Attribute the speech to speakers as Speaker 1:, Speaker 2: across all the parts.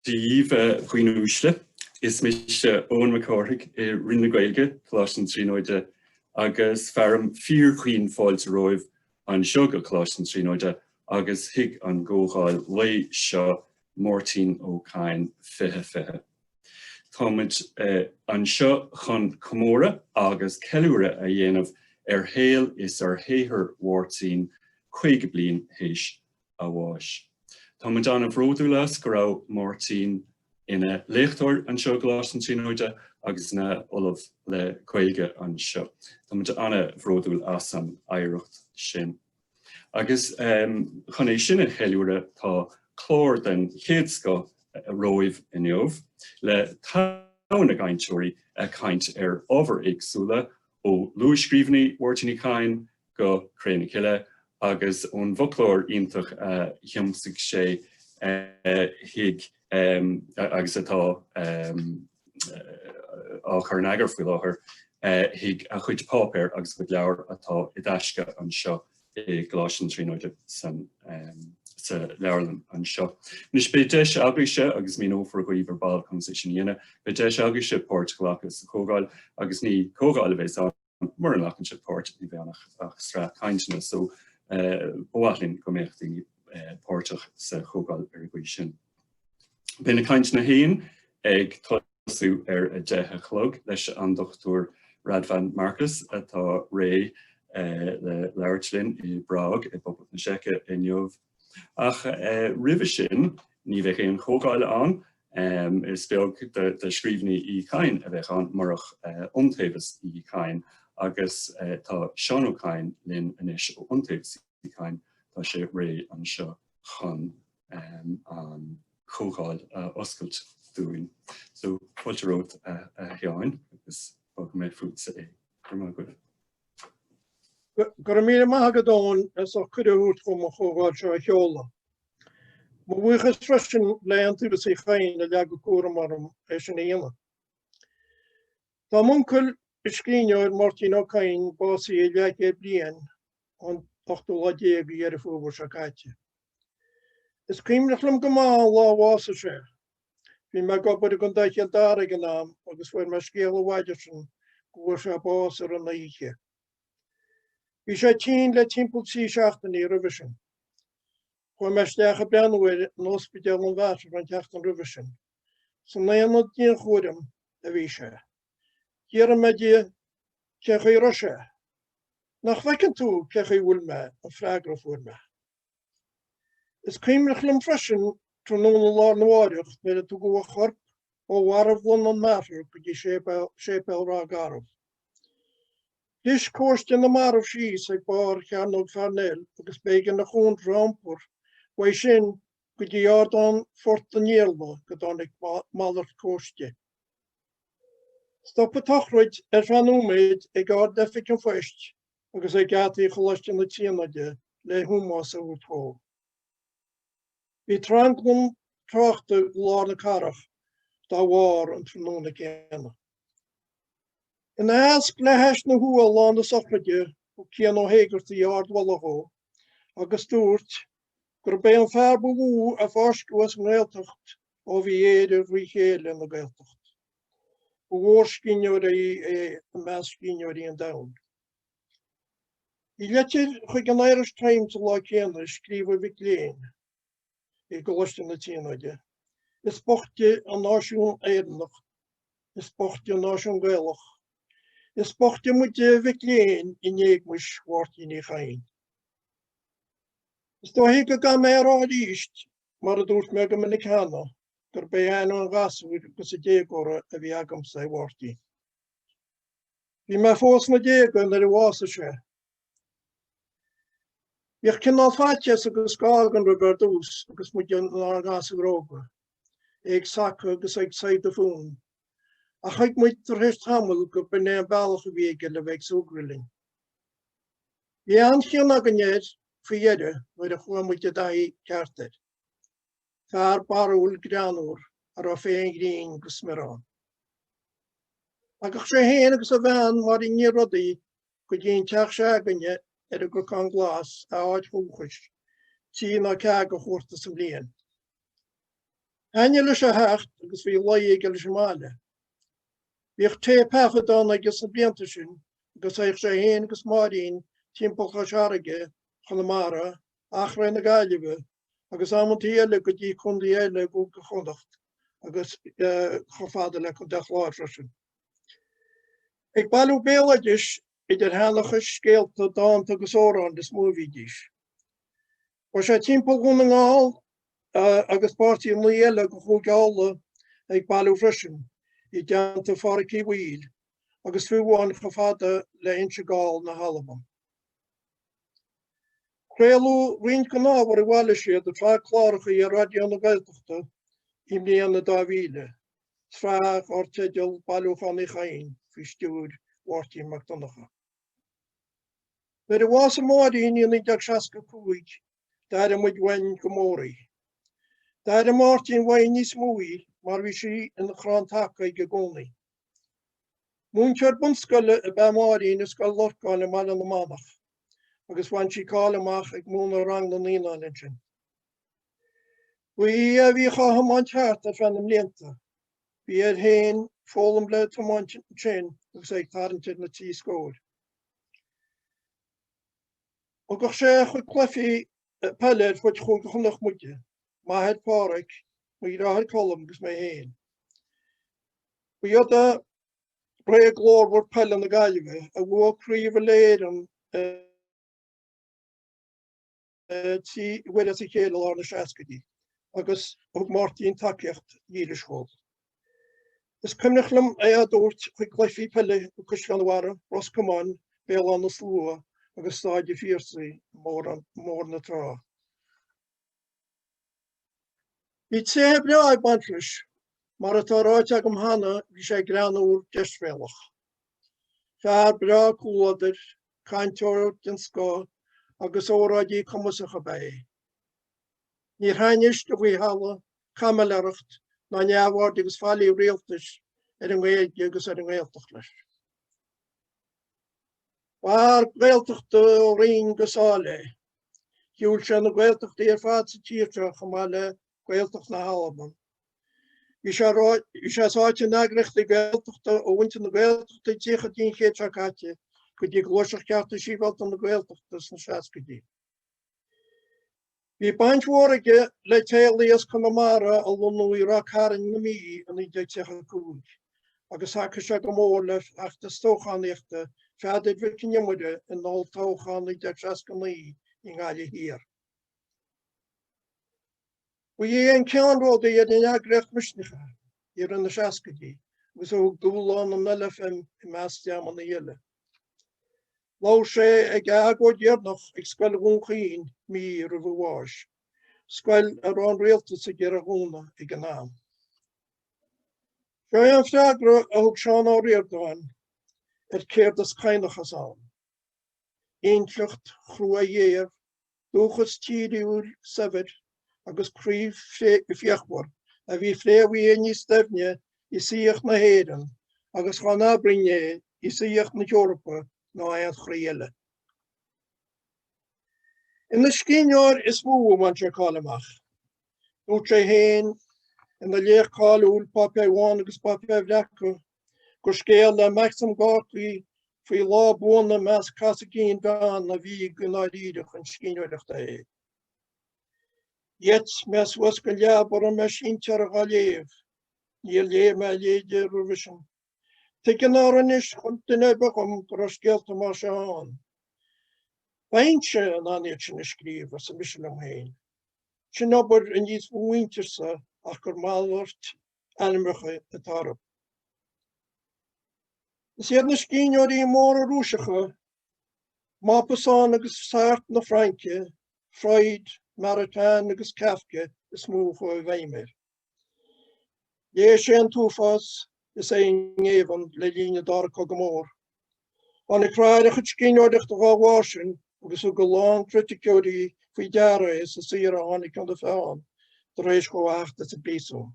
Speaker 1: Díomh Ghaoinúisle is mis Eoin Mac Cárthaigh I rinne Gaeilge, Coláiste Tríonóide, agus fearm 4 chuoin fáilte roimh an seo go Coláiste Tríonóide, agus hic an comhdháil lei seo Máirtín Ó Cadhain fiche. Táimid an seo chun chomóradh agus cheiliúradh a dhéanamh héal is héithir Mháirtín 5 bliain héis a bháis. Táimid anna bhródúlas go raibh Máirtín ina léachtóir an seo Coláiste Tríonóide agus na olamh le Gaeilge an seo. Táimid anna bhródúil as an éireacht sin. Agus chun é sin a cheiliúradh tá chlór den chéad sco roimh inniuh le tána gainteoirí a caint ábhar éagsúla ó luaiscríbhnaí Máirtín Uí Chadhain go Craonna Ciile agus ón bhoclóir iontach thiomsaigh sé hiag agus atá á chuirneagar faoi láthair hiag a chuid pápéir agus go leabhar atá I dteasca an seo I Coláiste Tríonóide san sa leabharlann an seo. Nus be deis agaise agus mí ófar go íbhar ball chum sa sin dhéine, be deis agaise Portugal agus sa chomhdháil agus ní comhdháil bheith an mar an lachan se páirt ní bheannach ach stra caintena so bháilinn go méachtaí páirteach sa chomhdháil go sin. B'na caint na haon ag tosú a 10 chlog leis an Dr. Radvan Marcus atá ré le leirtlinn I Brag I Bobot na Secha inniuh. Ach ribh sin ní bheith éon chomhdháil an is beag de scríbhnaí Uí Chadhain a bheith an marach Iontaobhas Uí Chadhain agus tá Seán Ó Cadhain linn inis ó Iontaobhas Uí Chadhain tá sé ré an seo chun an chomhdháil oscailt dúin. So fáilte rót a Sheáin agus bag mé fút sa é.
Speaker 2: Gur mí magadón as a chuidirút chum a chomhdháil seo a cheoladh. Má bhuachas freisin le Iontaobhas Uí Chadhain a leag go cuairm sin éana. Tá muncul Iscríneoir Máirtín Ó Cadhain básaí I leag bliain an 18 ar fóbhar sa Fáilte. Is cíimnachlam go má láhása sé. Bhí me gobad go daiche dára an nám agus bfuair me scéal bhaidir sin go se bás ar an naíche. Bhí sé tín le timppel sí seachtain I roimh sin. Chfuair me steach breanúir an ospidéal an bhaitir an teachtain roimh sin. San naonad díon chuirim a bhí sé. Díar me dí ceach I roise. Nach bhecinn tú ceach I bhfuil me an freigra fuair me. Is cíimnachlam freisin tróna lá nuáireach mé tú go a chorp ó warmh bhn an máthir go dtí sépéal rá garmh. Dis cóiste na marmh síos ag bár cheanóg fearnéil agus bégan na chun rámpur bhaid sin go dtí ardán fort an níalba go dánig mallart cóiste. Stoppa tachraid feanúméid ag ard defic an foist agus ag gataí Coláiste na Tríonóide le humás a úthó. Bhí tranglum tráchta lá na carach dá bhár an tróna céanna. In asc le heis na huail lá na sochraide ó céan ó héigeirtaí ardmhallachó agus dúirt gur bé an fearba bhú a bharscúas an Gaeltacht ó bhí éidir bhí chéile na Gaeltacht. Ó bhór scíneoirí a meas scíneoirí an domhan. I leite chuig an Irish Times lá céanna scríomh bhí léin I Coláiste na Tríonóide. Is bochte an náisiún éireannach, is bochte an náisiún Gaelach, is bochte muide bhí léin I néagmuis Máirtín Uí Chadhain. Is dó hé go ga mé rád íst mar a dúirt me go minic cheanna gur bé an gasúir agus a déagóra a bhí agam sa Máirtín. Bhí me fós na déagan ar I bhása sé. Bhíoh cinál Fáilte agus gágan roimh dús agus muid an gas róga, ag saca agus ag said a fún. A chuig muid tar héist hamil go b'né bailach a bhíige le bheith súgrilling. Bhí an chéan aganéid faoidir nuair a chuaim muid a daí ceartar. Fear barúil greanúr ar á féin grín go smirán. Agus sé héana agus a bhean mar I ní rudaí go dtíon teach sé againe ar go can glas a áid húchas, tí na ceag go chóirta sa bliain. Haine leis a hecht agus bhí laigh leis máile. Bhíoh té pecha don agus an blianta sin, agus éich sé héin agus Máirtín timpeacha searige chomóradh ach raibh na Gaeilge agus amantí eile go dtí chundaí eile go chodacht agus chofada le go deachláir freisin. Ag bailú béalaidis idir hánachas scéalta dáanta agus órán is móvídís. Ba sé timpeall gúna ngáil agus pártaí an eile go hócáide ag bailú freisin I deanta Mháirtín Uí agus fuháin chofada le inse gáil na Halban. Crealú Roinn go nábhar I bhhaile siad a trá chláracha I radio na Gaeltachta I mbliana 2000, sfraach orteideal bailúchan Uí Chadhain fi stúr Mháirtín Mac Cárthaigh. Beidir was Máirtín in 1965, dar muid wein chomóradh. Dar Máirtín wein níos móí mar bhí sí in na chrántacha go gcónaí. Múntear bunscoile a bheith Máirtín is scoil lorcáil am na mánach, agus bhain sí cáil amach ag múna rang na níáin sin. Bhí bhí chahamáint cheart a fan am léanta. Bhí héin fólam le tamáint sin agus ag tarintid na tí scóir. Agus sé chuid cloifi pellir fuid chunach muide, má head páric, mí ráthir colm gus mé héin. Bhí a bre glór bhór pelle na Gaeilge a bhua críomh léirean tí bhuiad sa chéile ar na seascadí, agus ag Máirtín takeíocht dhíriscóil. Is cymnachlam a dúirt chuig cloifi pelle go cosganhara, Ros Cumán, béal an na slua, agus stáide fíorsaí mór na trá. Bhí té breá bantris, mar atá ráite agam hana bhí sé granúr deisfealach. Fear breá cúlaidir, cainteoir den scó, agus óráidí cumasacha bé. Níor hainis do bhí hala, chamaileacht, na neamhhaird agus fáilí rialtas an Gaeilge agus an Gaeltach leis. Waar Gaeltachta ó Roinn go sáile, hiúil sé na Gaeltachta ar fad sa tíirte chumá le Gaeltach na Halban. Bhí sé sáte neagreachta Gaeltachta ó bhainte na Gaeltachta tíocha dín chéadteáte go dtí glóiseach cearta síbháilta na Gaeltachta na seascadí. Bhí baint mhóraige le téalaíos chomóradh a lunúí reáchtáil na mí an 1995, agus hacha sé go mór le achta stóchaníochta feadid bhí cinnemuide in Iontaobhas Uí Chadhain in gáile hir. Bhí an ceanróda iad in agreacht misnecha ar na seascadí, agus ó dúlán an nulafim I meastéam an na dhéile. Lá sé ag agóid dhearnach ag scoil gúnchaín mí ar a bhháis, scoil ar an réalta sa ggéar a gúna ag an náam. Sé an freagra a thug Seán Ó Cadhain céir as cainachas an. Éintlecht chrua dhéir, dúchas tíriúil sefyd, agus críomh fiachmhar, a bhí fléamhí níos stefne I síocht na héireann, agus gan ábrinné I síocht na Eorpa ná an chréile. In na scíneáir is mú man sé cálamach. Dúirt sé héin in na léarcáilúil papé bháin agus papé bhleacha, gur scéal le Maxim Gártaí faoi lá buna meas casagín bean na bhí go náidíireach an scíneoireachta é. Yet mes was go leabhar an meis intear a ghaléamh, níl lé me léide roimh. Tegan áranis chun duine begum gur scéalta mar se an. Baint sé an anéid sin a scríomh sa misil am héin. Sin obair in níos bhuaintearsa ach gur máirt animacha a tarab. Is iad na scíneoirí mór a rúiseacha, mápasán agus sáart na Fraince, Freud, Máirtín agus Kafka is mú chu bhhéimir. Lé sé an túfás is é ngéhan le líne dar go mór. An cráide chud scíneoireacht a bhásin agus go lán criticúirí faoi deara is a sira tháinig an de fáin, de rééis go bhachta sa bísú.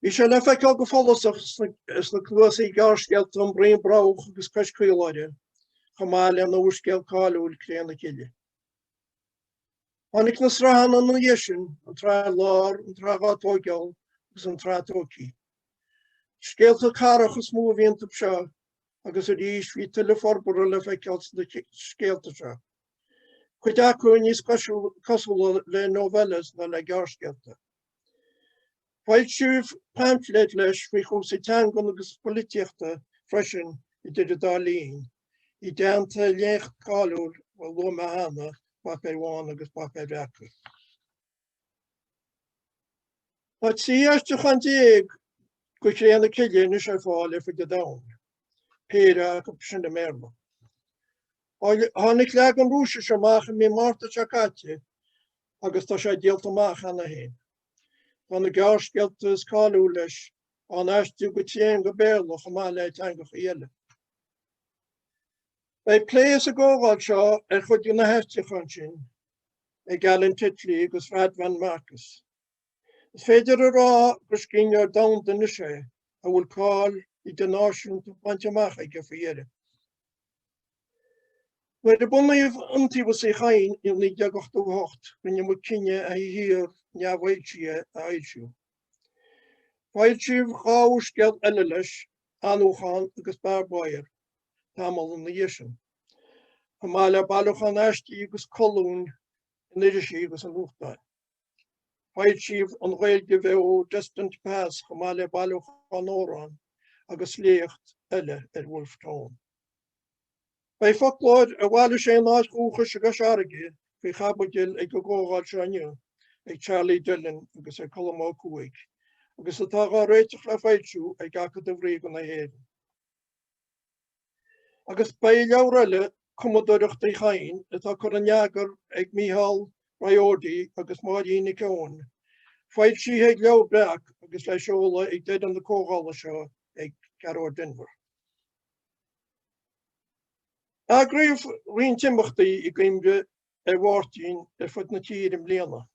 Speaker 2: Bhí sé le feiceáil go fólasach is na cloisaí gárscealta an bríon brách agus coscríoláide, chumá le an uaircéal cáiliúil cléanna ciile. Annig na srahan an nuisin, an tra lár, an tra gátógeal, agus an tra tóki. Skeelte carachas mú vínt op seo, agus a dís ví tuile forbúra le feicealt na skeelte seo. Chuid acu níos cosúla le novelas na le gearskeelte. Fáilte siúh pamphlet leis fao chósaí teangail agus políochta freisin I dtí dá líon, I déanta lécht cáúil bhfuil luma hana papéir bháin agus papéir reacu. Tá síoiste chun déag go léana ciile na sé fáil fa go dám, péra go sin na méla. Tháinig le an rúise seach mé máta teáte agus tá sé díalta amach anna héin. Tá na gearscealtas cáú leis an eistú go téan go béalach má le teanga chéile. Bei pléas a ggóháil seo chud na heiste chun sin ag galan titlaí agus Radvan Marcus. Is féidir a rá gur cínear dam den sé a bhfuil cáil I den náisiúnta baintteach ag go féire. Bhfuil de bunaíomh Iontaobhas Uí Chadhain I 1988 rinne mu cinenne a hír neamhhailtí a éisiú. Fáilte siúh cháúscead eile leis anúchan agus barbáir tamil an isin. Má le bailachan eistí agus colún in irisí agus an luchtáil. Fáilte siúh an Gaeilge bheith ó distant past má le bailachan órán agus léocht eile Wolftown. Bei folklór a bhhaile sé náithúchas agus airge fao chabbaidil ag go ggógáil seaniu ag Charlie Dillon agus ag Seán Ó Cadhain, agus atá á réiteach le fáiltiú ag gacad a bhrí go na héireann. Agus bei leabhar comhdháireachta Uí Chadhain atá chur an neagar ag Mícheál Ráordaí agus Máirtín Eoin. Fáilte sí ag leabhar agus le seoladh ag dead an na cógála seo ag Garor Denver. Agriomh rion timbachtaí I gcuimde Mháirtín fud na tír im léana.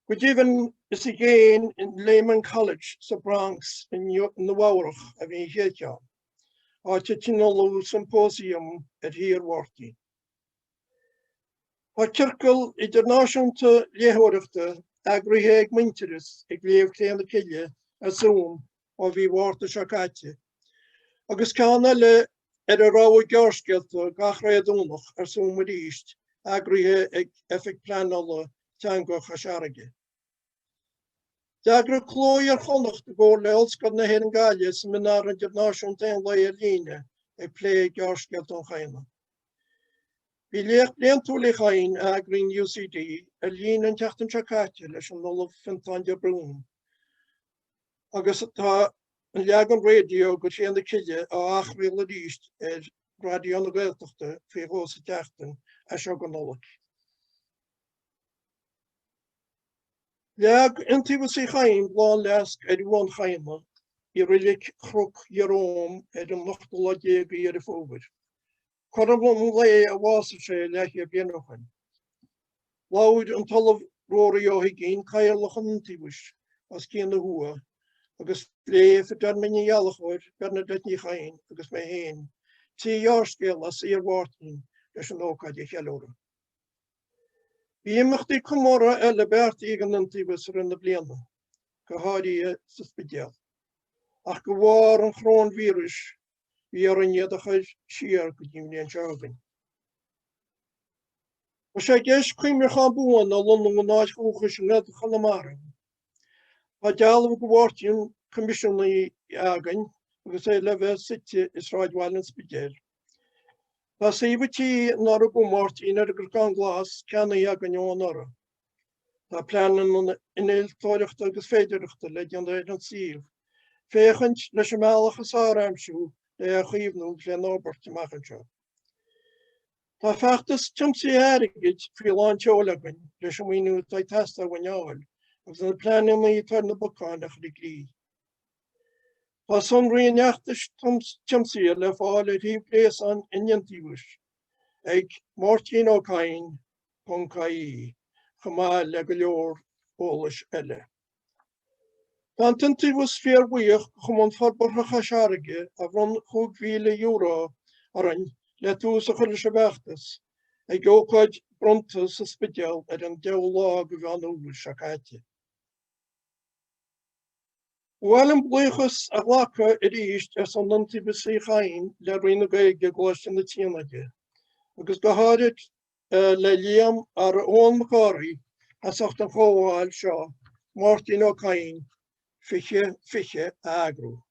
Speaker 2: Go dtíobhann is I géin in Lehman College sa Bronx in na bhárach a bhí héiteán. Áte tinolú symposium hir Mháirtín. Tá circail idirnáisiúnta léthireachta agríthe ag muinteras ag léamh cléanna ciile a Zoom ó bhí mhárta seáite. Agus cána le a rá gearscealta gach réadúnach Zoom a ríist agríthe ag effic planala teangach a seaige. Deagra chlóir chonacht a ggóir le olscad na héan Gaeilge sa minar an idirnáisiúnta an le líne ag plé gearscealta an chéine. Bhí léach bliain túla Uí Chadhain agrin UCD a líne an teachtain seáite leis an nula fintáide brún. Agus tá an leagan radio go sé na ciile á 8 mhíle ríist radio na Gaeltachta fao hósa teachtain a seo go nolach. Leag Iontaobhas Uí Chadhain bláán leasc bhhain chaime I rilik chruk Jerome an nochtala déga ar fóbir. Chorm le a wasa sé leithia bianochan. Laud an talamh róí ó higén cailachan Iontaobhas as céan na hua, agus léh a dermini jalachóir Bernadette Uí Chadhain agus mé héin, tí jarscéal as Mháirtín leis an hócáide cheiliúradh. Bhí imachtaí chomóradh eile beartaí an Iontaobhas ar na bliana, go háirí sa spidéal. Ach go bhfar an chrón vírus bhí ar an iadach siar go dtíimní an teagain. Ba sé gceist cuimreachán buan á London go náid chúchas an net chalamara. Ba dealamh go Mháirtín comisiúnaí againn agus é le bheith site is ráidhhail an spidéal. Tá saoibhítí nar go Mháirtín ar gur gan glas ceanna againn óin ara. Tá pleanan in éiltóireachta agus féidireachta le dean an síomh. Féchant leis meallachas áramsú le a chuomhnú le nóbert amachchan seo. Tá feachtas tiomsaí airigid fiáin teolagainn leis an mhaoinú tá testa bhainneáil agus na pleanaí tar na bocáin a chuig lí. Tá sonraí neachtas tiomsaí le fáil a ríomhléasán in Iontaobhas ag Máirtín Ó Cadhain .caí chumá le go leor ólas eile. Tá Iontaobhas fear buíoch chum an forbarthacha seaige a bhronn €5,000 aran le tús a chuile se bheachtas ag ócáid bronta sa spidéal an deolá go bhean úil seáite. Bhfuil an bluchas a ghlacha ríist an Iontaobhas Uí Chadhain le roinn Gaeilge Coláiste na Tríonóide, agus go háirit le líam ar Eoin Mac Cárthaigh as an comhdháil seo Máirtín Ó Cadhain fiche agrú.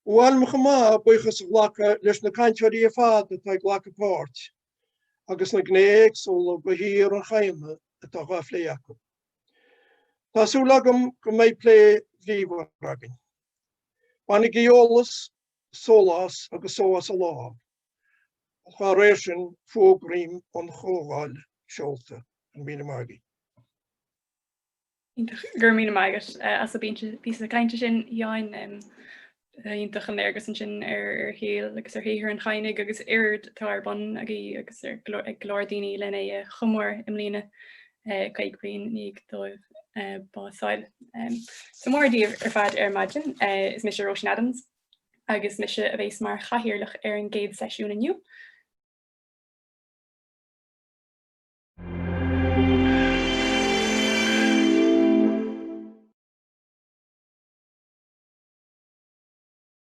Speaker 2: Bhfuil me chomá buchas a ghlacha leis na cainteoirí a fad atá ghlacha páirt, agus na gnéig sóla go hír an chaime atá gáflé acu. Tású agam go méid lé bhíomhar agin. Bhainnig geolalas, sólas agus sóas a lá. Chá réir sin fógraím an chomhdháil seolta an míle mágaí.
Speaker 3: Gur míle mágat as a bíse a cainte sin Ionn ionintach an agus an sin híal agus híhir an chainig agus tarban agus ag glódaoine lena chomóradh im líne caigrín níag dóibh básáil. Sa mórdíobh fad maidin is mis Roinn Adams agus mis a bhééis mar chahirirlach an géad seisiún aniu